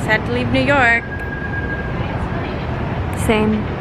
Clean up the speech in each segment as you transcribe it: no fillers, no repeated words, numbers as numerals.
Sad to leave New York. Same.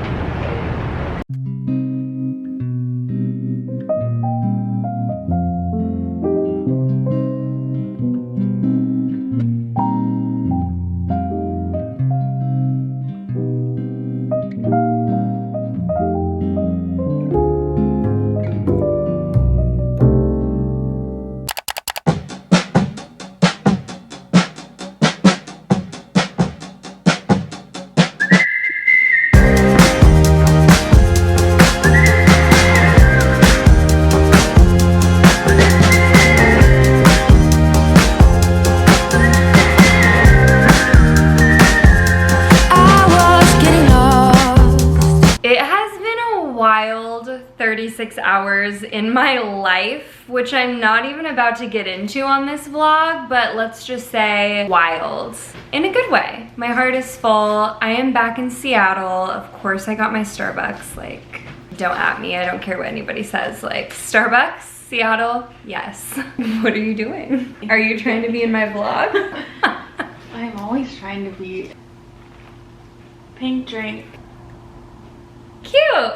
Wild 36 hours in my life, which I'm not even about to get into on this vlog, but let's just say wild in a good way. My heart is full. I am back in Seattle. Of course I got my Starbucks. Like, don't at me, I don't care what anybody says. Like, Starbucks, Seattle, yes. What are you doing? Are you trying to be in my vlog? I'm always trying to be. Pink drink. Cute.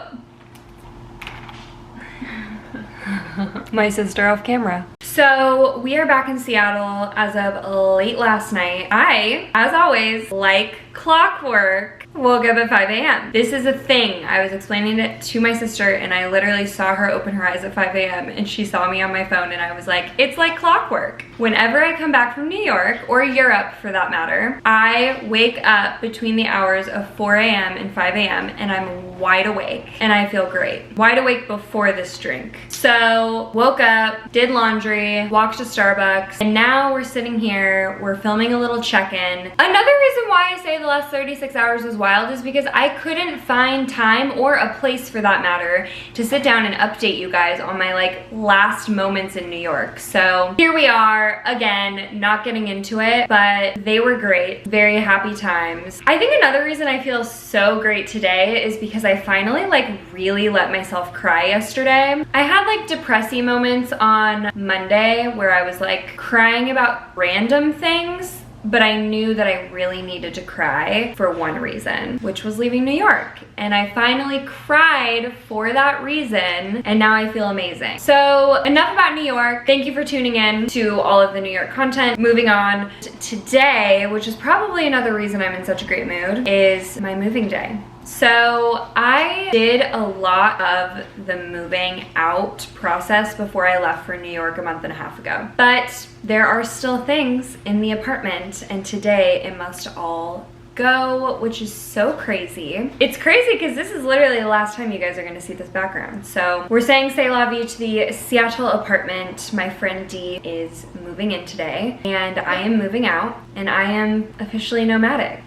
My sister off camera. So we are back in Seattle as of late last night. I, as always, like clockwork, woke up at 5 a.m. This is a thing. I was explaining it to my sister and I literally saw her open her eyes at 5 a.m. and she saw me on my phone and I was like, it's like clockwork. Whenever I come back from New York, or Europe for that matter, I wake up between the hours of 4 a.m. and 5 a.m. and I'm wide awake and I feel great. Wide awake before this drink. So woke up, did laundry, walked to Starbucks, and now we're sitting here, we're filming a little check-in. Another reason why I say the last 36 hours was wild is because I couldn't find time, or a place for that matter, to sit down and update you guys on my like last moments in New York. So here we are again, not getting into it, but they were great. Very happy times. I think another reason I feel so great today is because I finally like really let myself cry yesterday. I had like depressy moments on Monday where I was like crying about random things, but I knew that I really needed to cry for one reason, which was leaving New York. And I finally cried for that reason, and now I feel amazing. So enough about New York. Thank you for tuning in to all of the New York content. Moving on, today, which is probably another reason I'm in such a great mood, is my moving day. So I did a lot of the moving out process before I left for New York a month and a half ago. But there are still things in the apartment, and today it must all go, which is so crazy. It's crazy because this is literally the last time you guys are gonna see this background. So we're saying c'est la vie to the Seattle apartment. My friend Dee is moving in today, and I am moving out, and I am officially nomadic,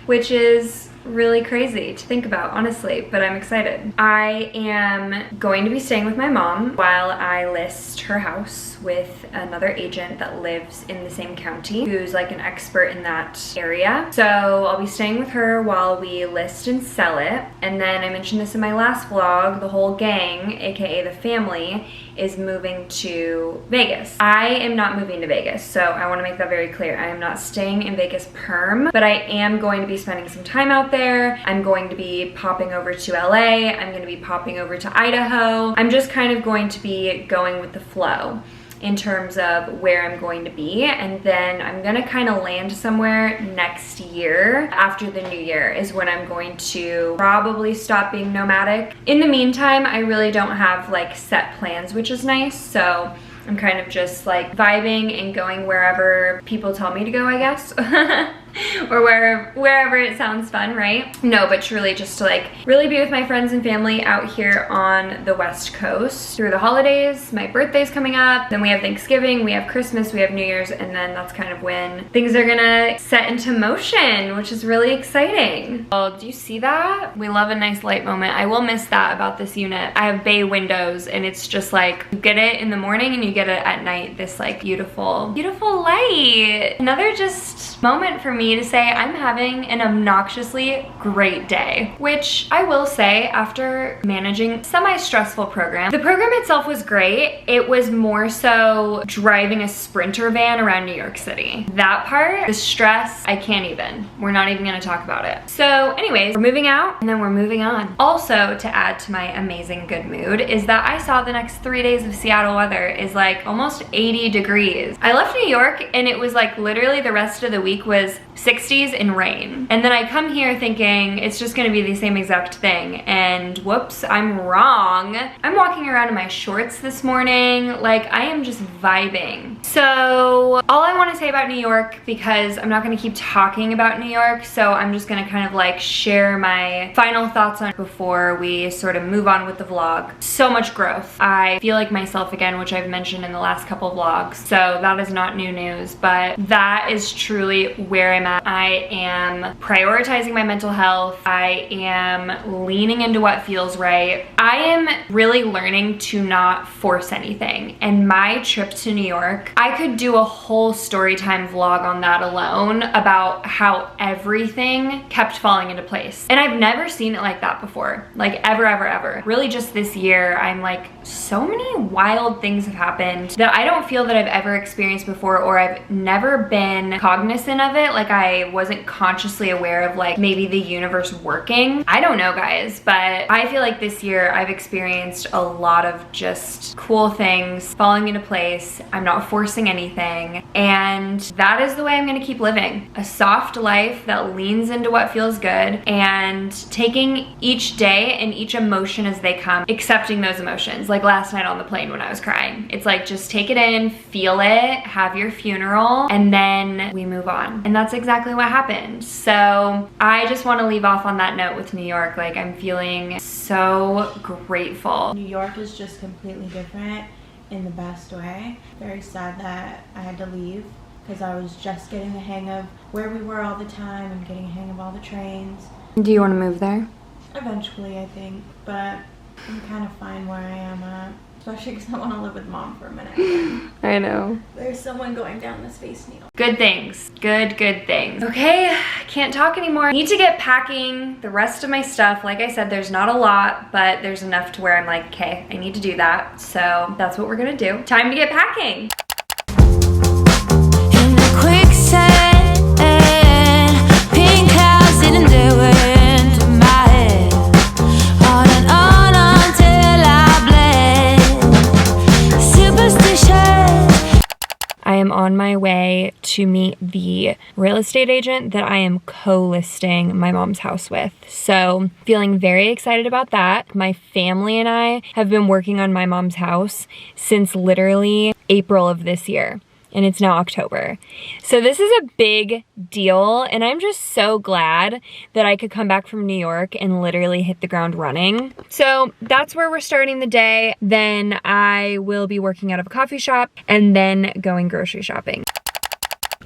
which is really crazy to think about, honestly, but I'm excited. I am going to be staying with my mom while I list her house with another agent that lives in the same county who's like an expert in that area. So I'll be staying with her while we list and sell it. And then I mentioned this in my last vlog, the whole gang, aka the family, is moving to Vegas. I am not moving to Vegas, so I want to make that very clear. I am not staying in Vegas perm, but I am going to be spending some time out there. I'm going to be popping over to LA. I'm going to be popping over to Idaho. I'm just kind of going to be going with the flow in terms of where I'm going to be, and then I'm gonna kind of land somewhere next year. After the new year is when I'm going to probably stop being nomadic. In the meantime, I really don't have like set plans, which is nice, so I'm kind of just like vibing and going wherever people tell me to go, I guess. Or wherever it sounds fun, right? No, but truly just to like really be with my friends and family out here on the West Coast through the holidays. My birthday's coming up, then we have Thanksgiving, we have Christmas, we have New Year's, and then that's kind of when things are gonna set into motion, which is really exciting. Oh, do you see that? We love a nice light moment. I will miss that about this unit. I have bay windows, and it's just like you get it in the morning and you get it at night, this like beautiful, beautiful light. Another just moment for me me to say I'm having an obnoxiously great day, which I will say after managing semi-stressful program. The program itself was great. It was more so driving a Sprinter van around New York City. That part, the stress, I can't even. We're not even gonna talk about it. So anyways, we're moving out and then we're moving on. Also, to add to my amazing good mood is that I saw the next 3 days of Seattle weather is like almost 80 degrees. I left New York and it was like literally the rest of the week was 60s and rain. And then I come here thinking it's just gonna be the same exact thing, and whoops, I'm wrong. I'm walking around in my shorts this morning, like I am just vibing. So all I wanna say about New York, because I'm not gonna keep talking about New York, so I'm just gonna kind of like share my final thoughts on it before we sort of move on with the vlog. So much growth. I feel like myself again, which I've mentioned in the last couple vlogs, so that is not new news, but that is truly where I'm at. I am prioritizing my mental health. I am leaning into what feels right. I am really learning to not force anything. And my trip to New York, I could do a whole story time vlog on that alone about how everything kept falling into place. And I've never seen it like that before, like ever, ever, ever. Really just this year, I'm like, so many wild things have happened that I don't feel that I've ever experienced before, or I've never been cognizant of it. Like I wasn't consciously aware of like maybe the universe working. I don't know, guys, but I feel like this year I've experienced a lot of just cool things falling into place. I'm not forcing anything, and that is the way I'm gonna keep living. A soft life that leans into what feels good and taking each day and each emotion as they come, accepting those emotions. Like last night on the plane when I was crying, it's like just take it in, feel it, have your funeral, and then we move on. And that's exactly what happened. So I just want to leave off on that note with New York. Like I'm feeling so grateful. New York is just completely different in the best way. Very sad that I had to leave because I was just getting the hang of where we were all the time and getting a hang of all the trains. Do you want to move there? Eventually, I think, but I'm kind of fine where I am at. Especially because I want to live with mom for a minute. I know. There's someone going down the Space Needle. Good things. Good things. Okay, can't talk anymore. Need to get packing the rest of my stuff. Like I said, there's not a lot, but there's enough to where I'm like, okay, I need to do that. So that's what we're gonna do. Time to get packing. In the quicksand, pink clouds didn't do it to my head. On and on until I bled. Superstitious. I am on my way to meet the real estate agent that I am co-listing my mom's house with. So feeling very excited about that. My family and I have been working on my mom's house since literally April of this year. And it's now October. So this is a big deal, and I'm just so glad that I could come back from New York and literally hit the ground running. So that's where we're starting the day. Then I will be working out of a coffee shop and then going grocery shopping.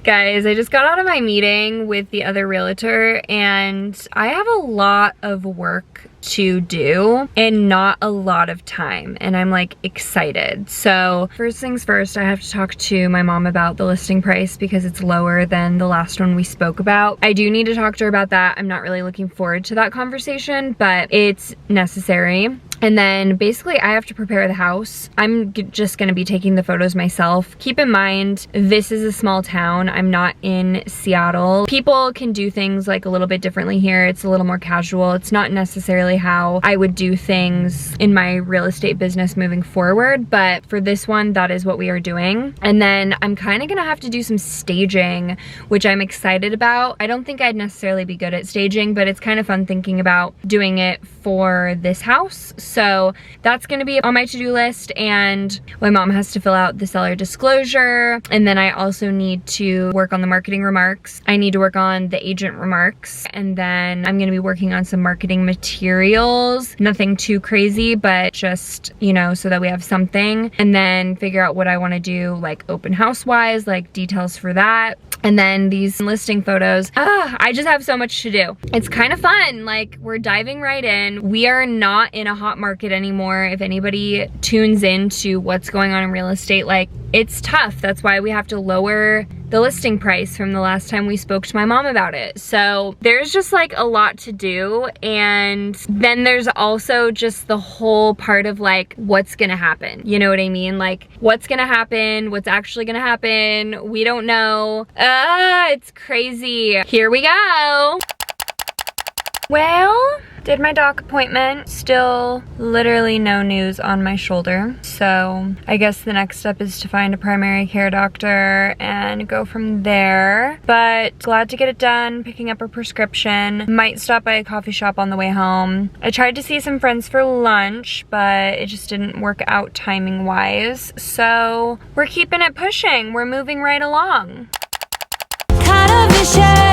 Guys, I just got out of my meeting with the other realtor and I have a lot of work to do and not a lot of time, and I'm like excited. So first things first, I have to talk to my mom about the listing price because it's lower than the last one we spoke about. I do need to talk to her about that. I'm not really looking forward to that conversation, but it's necessary. And then basically I have to prepare the house. I'm just gonna be taking the photos myself. Keep in mind, this is a small town. I'm not in Seattle. People can do things like a little bit differently here. It's a little more casual. It's not necessarily how I would do things in my real estate business moving forward, but for this one, that is what we are doing. And then I'm kind of gonna have to do some staging, which I'm excited about. I don't think I'd necessarily be good at staging, but it's kind of fun thinking about doing it for this house. So that's gonna be on my to-do list, and my mom has to fill out the seller disclosure, and then I also need to work on the marketing remarks. I need to work on the agent remarks, and then I'm gonna be working on some marketing materials. Nothing too crazy, but just, you know, so that we have something, and then figure out what I wanna do like open house wise, like details for that. And then these listing photos, I just have so much to do. It's kind of fun, like we're diving right in. We are not in a hot market anymore. If anybody tunes into what's going on in real estate, like, it's tough. That's why we have to lower the listing price from the last time we spoke to my mom about it. So there's just like a lot to do. And then there's also just the whole part of like, what's gonna happen? You know what I mean? Like, what's gonna happen? What's actually gonna happen? We don't know. It's crazy. Here we go. Well, did my doc appointment. Still literally no news on my shoulder. So I guess the next step is to find a primary care doctor and go from there. But glad to get it done, picking up a prescription. Might stop by a coffee shop on the way home. I tried to see some friends for lunch, but it just didn't work out timing wise. So we're keeping it pushing. We're moving right along. Kind of vicious.